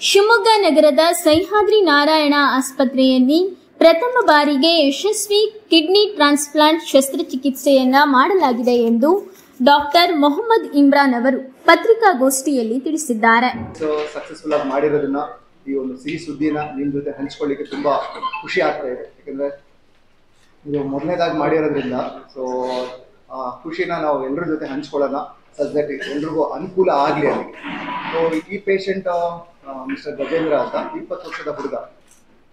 ಶಿವಮೊಗ್ಗ ನಗರದ ಸಹ್ಯಾದ್ರಿ ನಾರಾಯಣ ಆಸ್ಪತ್ರೆಯಲ್ಲಿ ಪ್ರಥಮ ಬಾರಿಗೆ ಯಶಸ್ವಿ ಕಿಡ್ನಿ ಟ್ರಾನ್ಸ್ಪ್ಲಾಂಟ್ ಶಸ್ತ್ರಚಿಕಿತ್ಸೆಯನ್ನ ಮಾಡಲಾಗಿದೆ ಎಂದು ಡಾಕ್ಟರ್ ಮೊಹಮ್ಮದ್ ಇಮ್ರಾನ್ ಅವರು ಪತ್ರಿಕಾಗೋಷ್ಠಿಯಲ್ಲಿ ತಿಳಿಸಿದ್ದಾರೆ. ಸಕ್ಸಸ್ಫುಲ್ ಆಗಿ ಮಾಡಿರೋದನ್ನ ಈ ಒಂದು ಸಿಹಿ ಸುದ್ದಿನ ನಿಮ್ಮ ಜೊತೆ ಹಂಚ್ಕೊಳ್ಳಿಕ್ಕೆ ತುಂಬಾ ಖುಷಿ ಆಗ್ತಾ ಇದೆ. ಯಾಕಂದ್ರೆ ಇದು ಮೊದಲನೇದಾಗಿ ಮಾಡಿರೋದ್ರಿಂದ ಖುಷಿನ ನಾವು ಎಲ್ಲರ ಜೊತೆ ಹಂಚ್ಕೊಳ್ಳೋಣ, ಸಚ್ ದಟ್ ಎಲ್ರಿಗೂ ಅನುಕೂಲ ಆಗಲಿ ಅಲ್ಲಿ. ಸೊ ಈ ಪೇಷಂಟ್ ಮಿಸ್ಟರ್ ಗಜೇಂದ್ರ ಅಂತ 20 ವರ್ಷದ ಹುಡುಗ.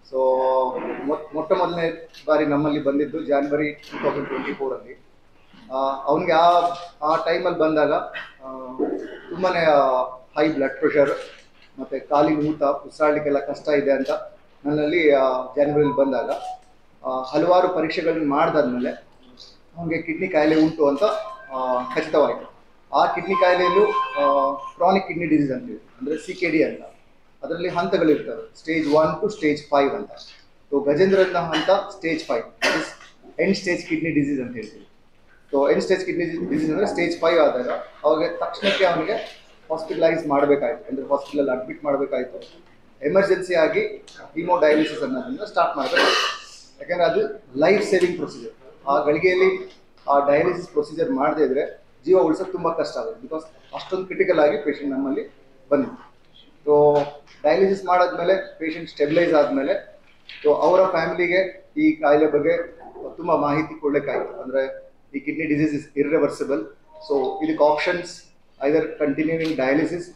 ಸೊ ಮೊಟ್ಟ ಮೊದಲನೇ ಬಾರಿ ನಮ್ಮಲ್ಲಿ ಬಂದಿದ್ದು January 2024 ಅವನಿಗೆ ಆ ಟೈಮಲ್ಲಿ ಬಂದಾಗ ತುಂಬಾ ಹೈ ಬ್ಲಡ್ ಪ್ರೆಷರ್ ಮತ್ತು ಕಾಲಿನ ಊತ ಉಸಿರಾಡಲಿಕ್ಕೆಲ್ಲ ಕಷ್ಟ ಇದೆ ಅಂತ ನನ್ನಲ್ಲಿ January ಬಂದಾಗ ಹಲವಾರು ಪರೀಕ್ಷೆಗಳನ್ನ ಮಾಡಿದಾದ್ಮೇಲೆ ಅವನಿಗೆ ಕಿಡ್ನಿ ಕಾಯಿಲೆ ಉಂಟು ಅಂತ ಖಚಿತವಾಯಿತು. ಆ ಕಿಡ್ನಿ ಕಾಯಿಲೆಯಲ್ಲೂ ಕ್ರಾನಿಕ್ ಕಿಡ್ನಿ ಡಿಸೀಸ್ ಅಂತೀವಿ, ಅಂದರೆ CKD ಅಂತ. ಅದರಲ್ಲಿ ಹಂತಗಳಿರ್ತವೆ, ಸ್ಟೇಜ್ 1 to ಸ್ಟೇಜ್ 5 ಅಂತ. ಸೊ ಗಜೇಂದ್ರನ ಹಂತ stage 5, that is end stage kidney disease ಅಂತ ಹೇಳ್ತೀವಿ. So end stage kidney disease ಅಂದರೆ ಸ್ಟೇಜ್ 5 ಆದಾಗ ಅವಾಗ ತಕ್ಷಣಕ್ಕೆ ಅವನಿಗೆ ಹಾಸ್ಪಿಟಲೈಸ್ ಮಾಡಬೇಕಾಯ್ತು, ಅಂದರೆ ಹಾಸ್ಪಿಟಲಲ್ಲಿ ಅಡ್ಮಿಟ್ ಮಾಡಬೇಕಾಯ್ತು. ಎಮರ್ಜೆನ್ಸಿ ಆಗಿ ಹಿಮೋಡಯಾಲಿಸಿಸ್ ಅನ್ನೋದನ್ನು ಸ್ಟಾರ್ಟ್ ಮಾಡಬೇಕಾಯ್ತು. ಯಾಕಂದರೆ ಅದು ಲೈಫ್ ಸೇವಿಂಗ್ ಪ್ರೊಸೀಜರ್. ಆ ಗಳಿಗೆಯಲ್ಲಿ ಆ ಡಯಾಲಿಸಿಸ್ ಪ್ರೊಸೀಜರ್ ಮಾಡದೇ ಇದ್ರೆ ಜೀವ ಉಳಿಸೋದು ತುಂಬ ಕಷ್ಟ ಆಗುತ್ತೆ. ಬಿಕಾಸ್ ಅಷ್ಟೊಂದು ಕ್ರಿಟಿಕಲ್ ಆಗಿ ಪೇಷಂಟ್ ನಮ್ಮಲ್ಲಿ ಬಂದಿತ್ತು. ಸೊ ಡಯಾಲಿಸಿಸ್ ಮಾಡಾದ್ಮೇಲೆ ಪೇಷಂಟ್ ಸ್ಟೆಬಿಲೈಸ್ ಆದಮೇಲೆ ಸೊ ಅವರ ಫ್ಯಾಮಿಲಿಗೆ ಈ ಕಾಯಿಲೆ ಬಗ್ಗೆ ತುಂಬ ಮಾಹಿತಿ ಕೊಡಬೇಕಾಯ್ತು. ಅಂದರೆ ಈ kidney disease is irreversible. So ಇದಕ್ಕೆ options either continuing dialysis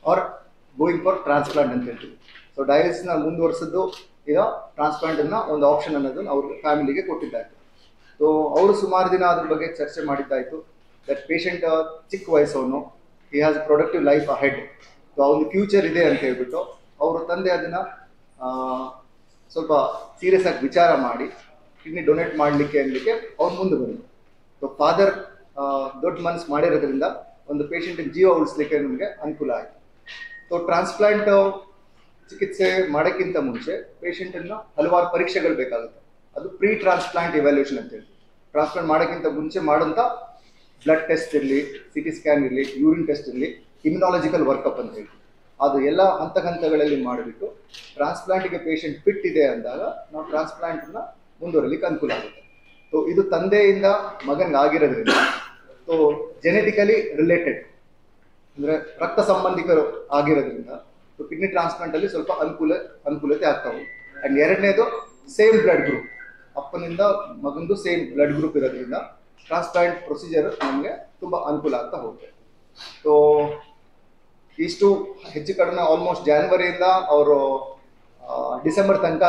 or going for transplant ಅಂತ ಹೇಳ್ತೀವಿ. ಸೊ ಡಯಾಲಿಸಿಸ್ನ ಮುಂದುವರಿಸಿದ್ದು ಈಗ ಟ್ರಾನ್ಸ್ಪ್ಲಾಂಟನ್ನು ಒಂದು ಆಪ್ಷನ್ ಅನ್ನೋದನ್ನು ಅವ್ರ ಫ್ಯಾಮಿಲಿಗೆ ಕೊಟ್ಟಿದ್ದಾಯಿತು. ಸೊ ಅವರು ಸುಮಾರು ದಿನ ಅದ್ರ ಬಗ್ಗೆ ಚರ್ಚೆ ಮಾಡಿದ್ದಾಯಿತು. ದಟ್ ಪೇಷಂಟ್ ಚಿಕ್ಕ ವಯಸ್ಸವನು, he has productive life ahead. So ಅವನ ಫ್ಯೂಚರ್ ಇದೆ ಅಂತ ಹೇಳ್ಬಿಟ್ಟು ಅವರು ತಂದೆ ಅದನ್ನು ಸ್ವಲ್ಪ ಸೀರಿಯಸ್ ಆಗಿ ವಿಚಾರ ಮಾಡಿ ಕಿಡ್ನಿ ಡೊನೇಟ್ ಮಾಡಲಿಕ್ಕೆ ಅನ್ನಲಿಕ್ಕೆ ಅವ್ರು ಮುಂದೆ ಬಂದರು. ಸೊ ಫಾದರ್ ದೊಡ್ಡ ಮನಸ್ಸು ಮಾಡಿರೋದ್ರಿಂದ ಒಂದು ಪೇಷಂಟಿಗೆ ಜೀವ ಉಳಿಸ್ಲಿಕ್ಕೆ ನಮಗೆ ಅನುಕೂಲ ಆಯಿತು. ಸೊ ಟ್ರಾನ್ಸ್ಪ್ಲಾಂಟ್ ಚಿಕಿತ್ಸೆ ಮಾಡೋಕ್ಕಿಂತ ಮುಂಚೆ ಪೇಷಂಟನ್ನು ಹಲವಾರು ಪರೀಕ್ಷೆಗಳು ಬೇಕಾಗುತ್ತೆ. ಅದು ಪ್ರೀ ಟ್ರಾನ್ಸ್ಪ್ಲಾಂಟ್ ಇವ್ಯಾಲ್ಯೂಷನ್ ಅಂತ ಹೇಳಿ. ಟ್ರಾನ್ಸ್ಪ್ಲಾಂಟ್ ಮಾಡೋಕ್ಕಿಂತ ಮುಂಚೆ ಮಾಡೋಂಥ ಬ್ಲಡ್ ಟೆಸ್ಟ್ ಇರಲಿ, CT ಸ್ಕ್ಯಾನ್ ಇರಲಿ, ಯೂರಿನ್ ಟೆಸ್ಟ್ ಇರಲಿ, ಇಮ್ಯುನಾಲಜಿಕಲ್ ವರ್ಕಪ್ ಅಂತ ಹೇಳಿ ಅದು ಎಲ್ಲ ಹಂತಗಳಲ್ಲಿ ಮಾಡಿಬಿಟ್ಟು ಟ್ರಾನ್ಸ್ಪ್ಲಾಂಟಿಗೆ ಪೇಷಂಟ್ ಫಿಟ್ ಇದೆ ಅಂದಾಗ ನಾವು ಟ್ರಾನ್ಸ್ಪ್ಲಾಂಟನ್ನ ಮುಂದುವರಲಿಕ್ಕೆ ಅನುಕೂಲ ಆಗುತ್ತೆ. ಸೊ ಇದು ತಂದೆಯಿಂದ ಮಗನಿಗೆ ಆಗಿರೋದ್ರಿಂದ ಸೊ ಜೆನೆಟಿಕಲಿ ರಿಲೇಟೆಡ್, ಅಂದರೆ ರಕ್ತ ಸಂಬಂಧಿಕರು ಆಗಿರೋದ್ರಿಂದ ಸೊ ಕಿಡ್ನಿ ಟ್ರಾನ್ಸ್ಪ್ಲಾಂಟಲ್ಲಿ ಸ್ವಲ್ಪ ಅನುಕೂಲತೆ ಆಗ್ತಾವೆ. ಆ್ಯಂಡ್ ಎರಡನೇದು ಸೇಮ್ ಬ್ಲಡ್ ಗ್ರೂಪ್, ಅಪ್ಪನಿಂದ ಮಗಂದು ಸೇಮ್ ಬ್ಲಡ್ ಗ್ರೂಪ್ ಇರೋದ್ರಿಂದ ಟ್ರಾನ್ಸ್ಪ್ಲಾಂಟ್ ಪ್ರೊಸೀಜರ್ ನಮಗೆ ತುಂಬ ಅನುಕೂಲ ಆಗ್ತಾ ಹೋಗುತ್ತೆ. ಸೊ ಇಷ್ಟು ಹೆಚ್ಚು ಕಡಿಮೆ ಆಲ್ಮೋಸ್ಟ್ ಜಾನ್ವರಿಯಿಂದ ಅವರು ಡಿಸೆಂಬರ್ ತನಕ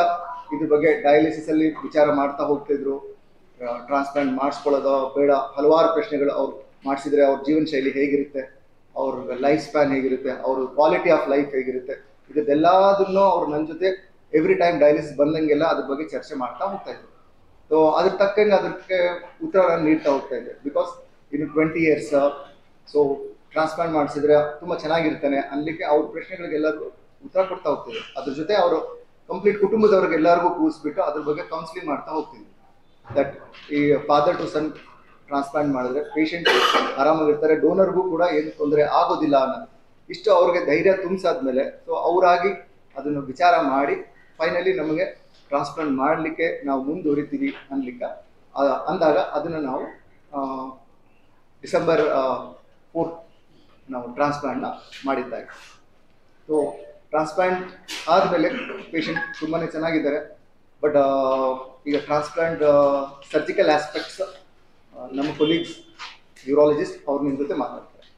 ಇದ್ರ ಬಗ್ಗೆ ಡಯಾಲಿಸಿಸಲ್ಲಿ ವಿಚಾರ ಮಾಡ್ತಾ ಹೋಗ್ತಿದ್ರು. ಟ್ರಾನ್ಸ್ಪ್ಲಾಂಟ್ ಮಾಡಿಸ್ಕೊಳ್ಳೋದು ಬೇಡ, ಹಲವಾರು ಪ್ರಶ್ನೆಗಳು ಅವ್ರು ಮಾಡಿಸಿದ್ರೆ ಅವ್ರ ಜೀವನ ಶೈಲಿ ಹೇಗಿರುತ್ತೆ, ಅವ್ರ ಲೈಫ್ ಸ್ಪ್ಯಾನ್ ಹೇಗಿರುತ್ತೆ, ಅವ್ರ ಕ್ವಾಲಿಟಿ ಆಫ್ ಲೈಫ್ ಹೇಗಿರುತ್ತೆ, ಇದೆಲ್ಲದನ್ನು ಅವ್ರು ನನ್ನ ಜೊತೆ ಎವ್ರಿ ಟೈಮ್ ಡಯಾಲಿಸಿಸ್ ಬಂದಂಗೆಲ್ಲ ಅದ್ರ ಬಗ್ಗೆ ಚರ್ಚೆ ಮಾಡ್ತಾ ಹೋಗ್ತಾ ಇದ್ರು. ಸೊ ಅದ್ರ ತಕ್ಕಂಗೆ ಅದಕ್ಕೆ ಉತ್ತರ ನೀಡ್ತಾ ಹೋಗ್ತಾ ಇದ್ದೆ. ಬಿಕಾಸ್ ಇನ್ನು 20 years ಸೊ ಟ್ರಾನ್ಸ್ಪ್ಲಾಂಟ್ ಮಾಡಿಸಿದ್ರೆ ತುಂಬ ಚೆನ್ನಾಗಿರ್ತಾನೆ ಅನ್ಲಿಕ್ಕೆ ಅವ್ರ ಪ್ರಶ್ನೆಗಳಿಗೆಲ್ಲರಿಗೂ ಉತ್ತರ ಕೊಡ್ತಾ ಹೋಗ್ತಿದ್ರು. ಅದ್ರ ಜೊತೆ ಅವರು ಕಂಪ್ಲೀಟ್ ಕುಟುಂಬದವ್ರಿಗೆಲ್ಲರಿಗೂ ಕೂರಿಸ್ಬಿಟ್ಟು ಅದ್ರ ಬಗ್ಗೆ ಕೌನ್ಸಿಲಿಂಗ್ ಮಾಡ್ತಾ ಹೋಗ್ತಿದ್ರು. ದಟ್ ಈ ಫಾದರ್ ಟು ಸನ್ ಟ್ರಾನ್ಸ್ಪ್ಲಾಂಟ್ ಮಾಡಿದ್ರೆ ಪೇಷಂಟ್ ಆರಾಮಾಗಿರ್ತಾರೆ, ಡೋನರ್ಗೂ ಕೂಡ ಏನು ತೊಂದರೆ ಆಗೋದಿಲ್ಲ ಅನ್ನೋದು ಇಷ್ಟು ಅವ್ರಿಗೆ ಧೈರ್ಯ ತುಂಬಿಸಾದ್ಮೇಲೆ ಸೊ ಅವರಾಗಿ ಅದನ್ನು ವಿಚಾರ ಮಾಡಿ ಫೈನಲಿ ನಮಗೆ ಟ್ರಾನ್ಸ್ಪ್ಲಾಂಟ್ ಮಾಡಲಿಕ್ಕೆ ನಾವು ಮುಂದುವರಿತೀವಿ ಅಂದಾಗ ಅದನ್ನು ನಾವು December 4 ನಾವು ಟ್ರಾನ್ಸ್ಪ್ಲಾಂಟ್ನ ಮಾಡಿದ್ದಾಗಿ. ಸೊ ಟ್ರಾನ್ಸ್ಪ್ಲಾಂಟ್ ಆದಮೇಲೆ ಪೇಷಂಟ್ ತುಂಬಾ ಚೆನ್ನಾಗಿದ್ದಾರೆ. ಬಟ್ ಈಗ ಟ್ರಾನ್ಸ್ಪ್ಲಾಂಟ್ ಸರ್ಜಿಕಲ್ ಆಸ್ಪೆಕ್ಟ್ಸ್ ನಮ್ಮ ಕೊಲೀಗ್ಸ್ ನ್ಯೂರಾಲಜಿಸ್ಟ್ ಅವ್ರು ನಿಮ್ಮ ಜೊತೆ ಮಾತಾಡ್ತಾರೆ.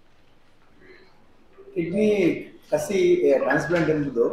ಕಿಡ್ನಿ ಕಸಿ ಟ್ರಾನ್ಸ್ಪ್ಲಾಂಟ್ ಎಂಬುದು